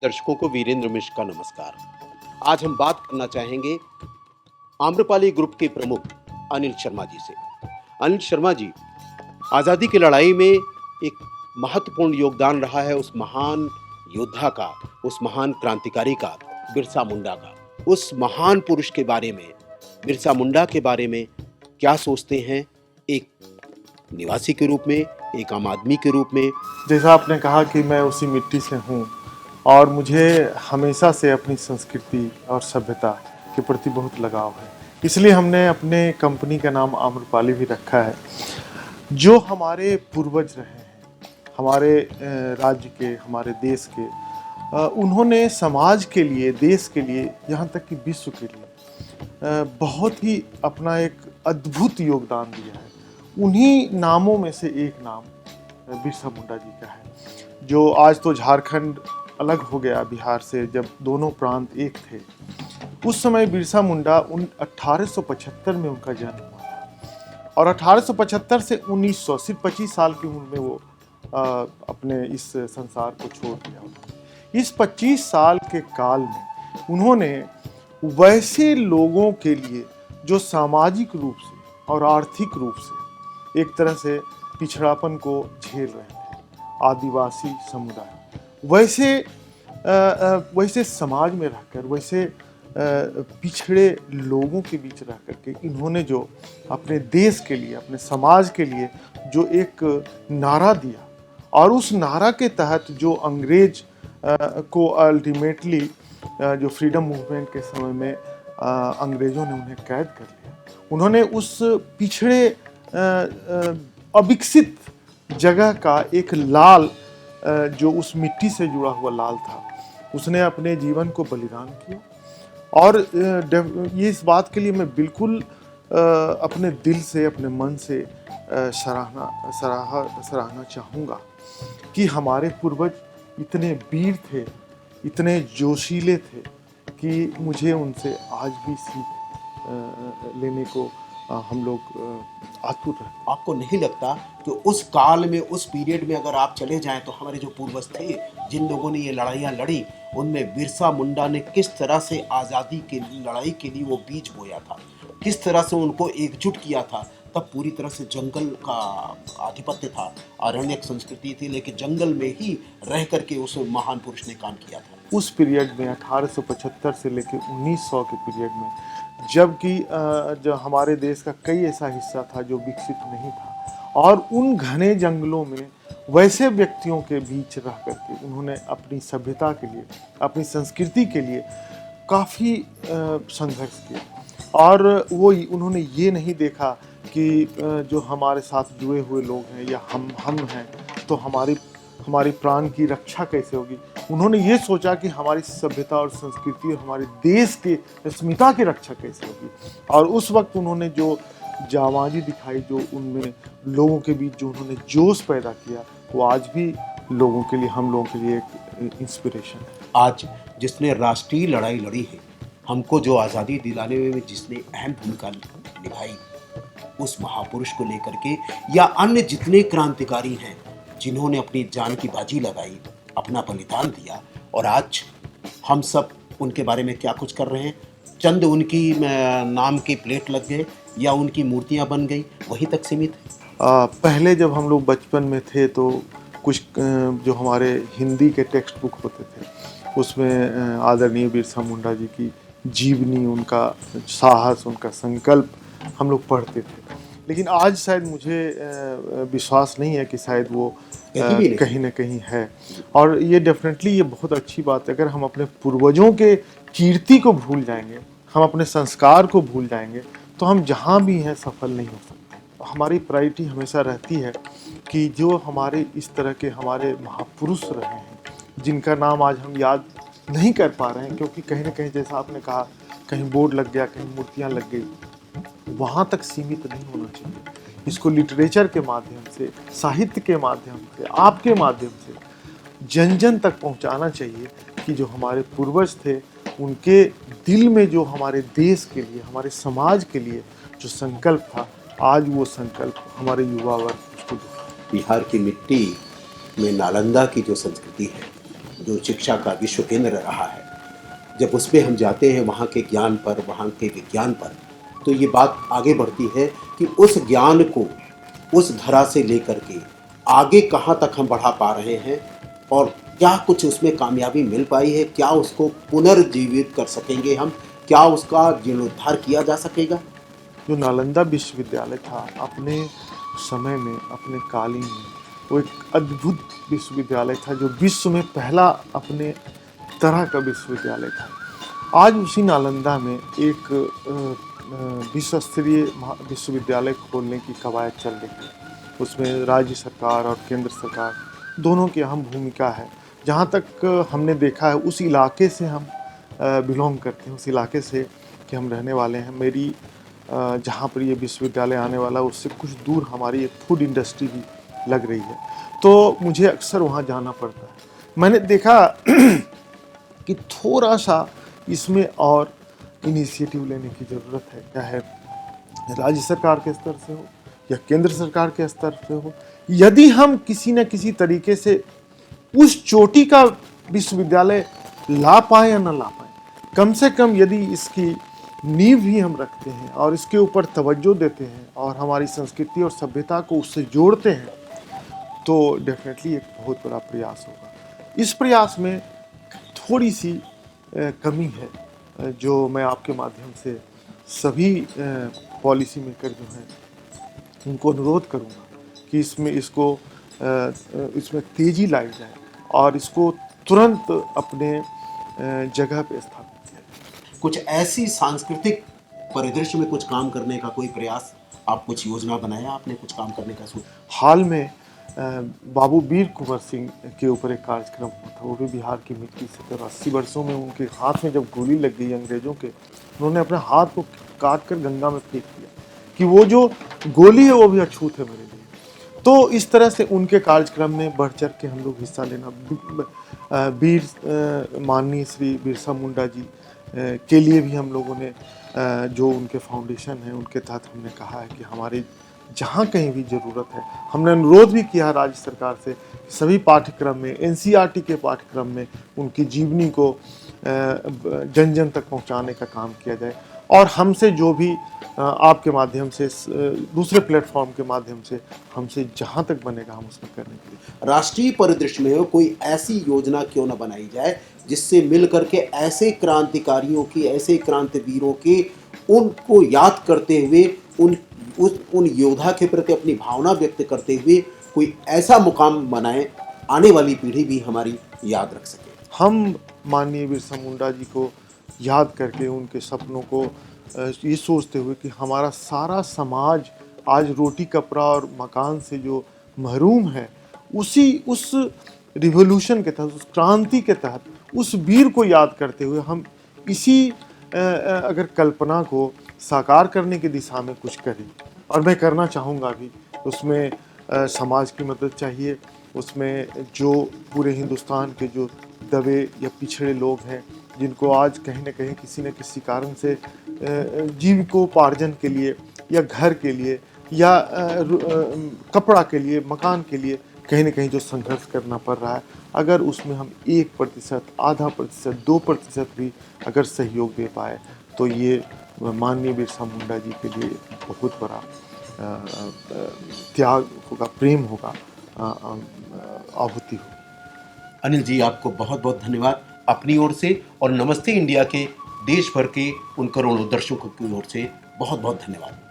दर्शकों को वीरेंद्र मिश्र का नमस्कार। आज हम बात करना चाहेंगे आम्रपाली ग्रुप के प्रमुख अनिल शर्मा जी से। अनिल शर्मा जी, आज़ादी की लड़ाई में एक महत्वपूर्ण योगदान रहा है उस महान योद्धा का, उस महान क्रांतिकारी का, बिरसा मुंडा का। उस महान पुरुष के बारे में, बिरसा मुंडा के बारे में क्या सोचते हैं, एक निवासी के रूप में, एक आम आदमी के रूप में? जैसा आपने कहा कि मैं उसी मिट्टी से हूँ और मुझे हमेशा से अपनी संस्कृति और सभ्यता के प्रति बहुत लगाव है, इसलिए हमने अपने कंपनी का नाम आम्रपाली भी रखा है। जो हमारे पूर्वज रहे हैं, हमारे राज्य के, हमारे देश के, उन्होंने समाज के लिए, देश के लिए, यहाँ तक कि विश्व के लिए बहुत ही अपना एक अद्भुत योगदान दिया है। उन्हीं नामों में से एक नाम बिरसा मुंडा जी का है। जो आज तो झारखंड अलग हो गया बिहार से, जब दोनों प्रांत एक थे, उस समय बिरसा मुंडा 1875 में उनका जन्म हुआ था और 1875 से 1900, सिर्फ 25 साल की उम्र में वो अपने इस संसार को छोड़ दिया। इस 25 साल के काल में उन्होंने वैसे लोगों के लिए जो सामाजिक रूप से और आर्थिक रूप से एक तरह से पिछड़ापन को झेल रहे थे, आदिवासी समुदाय, वैसे समाज में रहकर, वैसे पिछड़े लोगों के बीच रह करके इन्होंने जो अपने देश के लिए, अपने समाज के लिए जो एक नारा दिया, और उस नारा के तहत जो अंग्रेज को अल्टीमेटली जो फ्रीडम मूवमेंट के समय में अंग्रेज़ों ने उन्हें कैद कर लिया, उन्होंने उस पिछड़े अविकसित जगह का एक लाल, जो उस मिट्टी से जुड़ा हुआ लाल था, उसने अपने जीवन को बलिदान किया। और ये इस बात के लिए मैं बिल्कुल अपने दिल से, अपने मन से सराहना चाहूँगा कि हमारे पूर्वज इतने वीर थे, इतने जोशीले थे कि मुझे उनसे आज भी सीख लेने को हम लोग आतुर हैं। आपको नहीं लगता कि उस काल में, उस पीरियड में अगर आप चले जाएं तो हमारे जो पूर्वज थे, जिन लोगों ने ये लड़ाइयाँ लड़ी, उनमें बिरसा मुंडा ने किस तरह से आज़ादी की लड़ाई के लिए वो बीज बोया था, किस तरह से उनको एकजुट किया था। तब पूरी तरह से जंगल का आधिपत्य था, अरण्यक संस्कृति थी, लेकिन जंगल में ही रह करके उस महान पुरुष ने काम किया था। उस पीरियड में 1875 से लेकर 1900 के पीरियड में, जबकि जो हमारे देश का कई ऐसा हिस्सा था जो विकसित नहीं था, और उन घने जंगलों में वैसे व्यक्तियों के बीच रह करके उन्होंने अपनी सभ्यता के लिए, अपनी संस्कृति के लिए काफ़ी संघर्ष किया। और वो उन्होंने ये नहीं देखा कि जो हमारे साथ जुड़े हुए लोग हैं या हम हैं तो हमारी प्राण की रक्षा कैसे होगी। उन्होंने ये सोचा कि हमारी सभ्यता और संस्कृति और हमारे देश की अस्मिता की रक्षा कैसे होगी। और उस वक्त उन्होंने जो जांबाजी दिखाई, जो उनमें लोगों के बीच जो उन्होंने जोश पैदा किया, वो आज भी लोगों के लिए, हम लोगों के लिए एक इंस्पिरेशन है। आज जिसने राष्ट्रीय लड़ाई लड़ी है, हमको जो आज़ादी दिलाने में जिसने अहम भूमिका निभाई, उस महापुरुष को लेकर के, या अन्य जितने क्रांतिकारी हैं जिन्होंने अपनी जान की बाजी लगाई, अपना बलिदान दिया, और आज हम सब उनके बारे में क्या कुछ कर रहे हैं, चंद उनकी नाम की प्लेट लग गए या उनकी मूर्तियां बन गई, वहीं तक सीमित है। पहले जब हम लोग बचपन में थे तो कुछ जो हमारे हिंदी के टेक्स्ट बुक होते थे, उसमें आदरणीय बिरसा मुंडा जी की जीवनी, उनका साहस, उनका संकल्प हम लोग पढ़ते थे। लेकिन आज शायद मुझे विश्वास नहीं है कि शायद वो कहीं ना कहीं है। और ये डेफिनेटली ये बहुत अच्छी बात है। अगर हम अपने पूर्वजों के कीर्ति को भूल जाएंगे, हम अपने संस्कार को भूल जाएंगे, तो हम जहाँ भी हैं सफल नहीं हो सकते। हमारी प्रायोरिटी हमेशा रहती है कि जो हमारे इस तरह के हमारे महापुरुष रहे हैं, जिनका नाम आज हम याद नहीं कर पा रहे हैं, क्योंकि कहीं ना कहीं जैसा आपने कहा, कहीं बोर्ड लग गया, कहीं मूर्तियाँ लग गई, वहाँ तक सीमित नहीं होना चाहिए। इसको लिटरेचर के माध्यम से, साहित्य के माध्यम से, आपके माध्यम से जन जन तक पहुँचाना चाहिए कि जो हमारे पूर्वज थे, उनके दिल में जो हमारे देश के लिए, हमारे समाज के लिए जो संकल्प था, आज वो संकल्प हमारे युवा वर्ग उसको। बिहार की मिट्टी में नालंदा की जो संस्कृति है, जो शिक्षा का विश्व केंद्र रहा है, जब उस पे हम जाते हैं वहाँ के ज्ञान पर, वहाँ के विज्ञान पर, तो ये बात आगे बढ़ती है कि उस ज्ञान को उस धरा से लेकर के आगे कहाँ तक हम बढ़ा पा रहे हैं और क्या कुछ उसमें कामयाबी मिल पाई है, क्या उसको पुनर्जीवित कर सकेंगे हम, क्या उसका जीर्णोद्धार किया जा सकेगा। जो नालंदा विश्वविद्यालय था अपने समय में, अपने कालीन में, वो एक अद्भुत विश्वविद्यालय था जो विश्व में पहला अपने तरह का विश्वविद्यालय था। आज उसी नालंदा में एक विश्व स्तरीय विश्वविद्यालय खोलने की कवायद चल रही है। उसमें राज्य सरकार और केंद्र सरकार दोनों की अहम भूमिका है। जहाँ तक हमने देखा है, उस इलाके से हम बिलोंग करते हैं, उस इलाके से कि हम रहने वाले हैं। मेरी जहाँ पर ये विश्वविद्यालय आने वाला है उससे कुछ दूर हमारी एक फूड इंडस्ट्री भी लग रही है, तो मुझे अक्सर वहाँ जाना पड़ता है। मैंने देखा कि थोड़ा सा इसमें और इनिशिएटिव लेने की ज़रूरत है, चाहे राज्य सरकार के स्तर से हो या केंद्र सरकार के स्तर से हो। यदि हम किसी न किसी तरीके से उस चोटी का विश्वविद्यालय ला पाए या न ला पाए, कम से कम यदि इसकी नींव ही हम रखते हैं और इसके ऊपर तवज्जो देते हैं और हमारी संस्कृति और सभ्यता को उससे जोड़ते हैं, तो डेफिनेटली एक बहुत बड़ा प्रयास होगा। इस प्रयास में थोड़ी सी कमी है, जो मैं आपके माध्यम से सभी पॉलिसी मेकर जो हैं उनको अनुरोध करूंगा कि इसमें तेज़ी लाई जाए और इसको तुरंत अपने जगह पे स्थापित किया जाए। कुछ ऐसी सांस्कृतिक परिदृश्य में कुछ काम करने का कोई प्रयास, आप कुछ योजना बनाया, आपने कुछ काम करने का सोचा? हाल में बाबू वीर कुंवर सिंह के ऊपर एक कार्यक्रम हुआ था। वो भी बिहार की मिट्टी से, तो 80 वर्षों में उनके हाथ में जब गोली लग गई अंग्रेजों के, उन्होंने अपने हाथ को काट कर गंगा में फेंक दिया कि वो जो गोली है वो भी अछूत है मेरे लिए। तो इस तरह से उनके कार्यक्रम में बढ़ चढ़ के हम लोग हिस्सा लेना, माननीय श्री बिरसा मुंडा जी के लिए भी हम लोगों ने जो उनके फाउंडेशन है उनके तहत हमने कहा है कि हमारी जहाँ कहीं भी ज़रूरत है, हमने अनुरोध भी किया राज्य सरकार से सभी पाठ्यक्रम में, एनसीईआरटी के पाठ्यक्रम में उनकी जीवनी को जन जन तक पहुँचाने का काम किया जाए। और हमसे जो भी आपके माध्यम से, दूसरे प्लेटफॉर्म के माध्यम से हमसे जहाँ तक बनेगा हम उसमें करने के लिए। राष्ट्रीय परिदृश्य में कोई ऐसी योजना क्यों न बनाई जाए जिससे मिल करके ऐसे क्रांतिकारियों की, ऐसे क्रांतिवीरों की, उनको याद करते हुए, उन योद्धा के प्रति अपनी भावना व्यक्त करते हुए कोई ऐसा मुकाम बनाए, आने वाली पीढ़ी भी हमारी याद रख सके। हम माननीय बिरसा मुंडा जी को याद करके, उनके सपनों को ये सोचते हुए कि हमारा सारा समाज आज रोटी कपड़ा और मकान से जो महरूम है, उस रिवोल्यूशन के तहत, उस क्रांति के तहत, उस वीर को याद करते हुए हम इसी अगर कल्पना को साकार करने की दिशा में कुछ करें। और मैं करना चाहूँगा भी। उसमें समाज की मदद चाहिए, उसमें जो पूरे हिंदुस्तान के जो दबे या पिछड़े लोग हैं, जिनको आज कहीं न कहीं किसी न किसी कारण से जीविकोपार्जन के लिए या घर के लिए या कपड़ा के लिए, मकान के लिए कहीं न कहीं जो संघर्ष करना पड़ रहा है, अगर उसमें हम 1%, आधा प्रतिशत, 2% भी अगर सहयोग दे पाए, तो ये माननीय बिरसा मुंडा जी के लिए बहुत बड़ा त्याग होगा, प्रेम होगा, आहुति होगी। अनिल जी, आपको बहुत बहुत धन्यवाद अपनी ओर से, और नमस्ते इंडिया के देश भर के उन करोड़ों दर्शकों की ओर से बहुत बहुत धन्यवाद।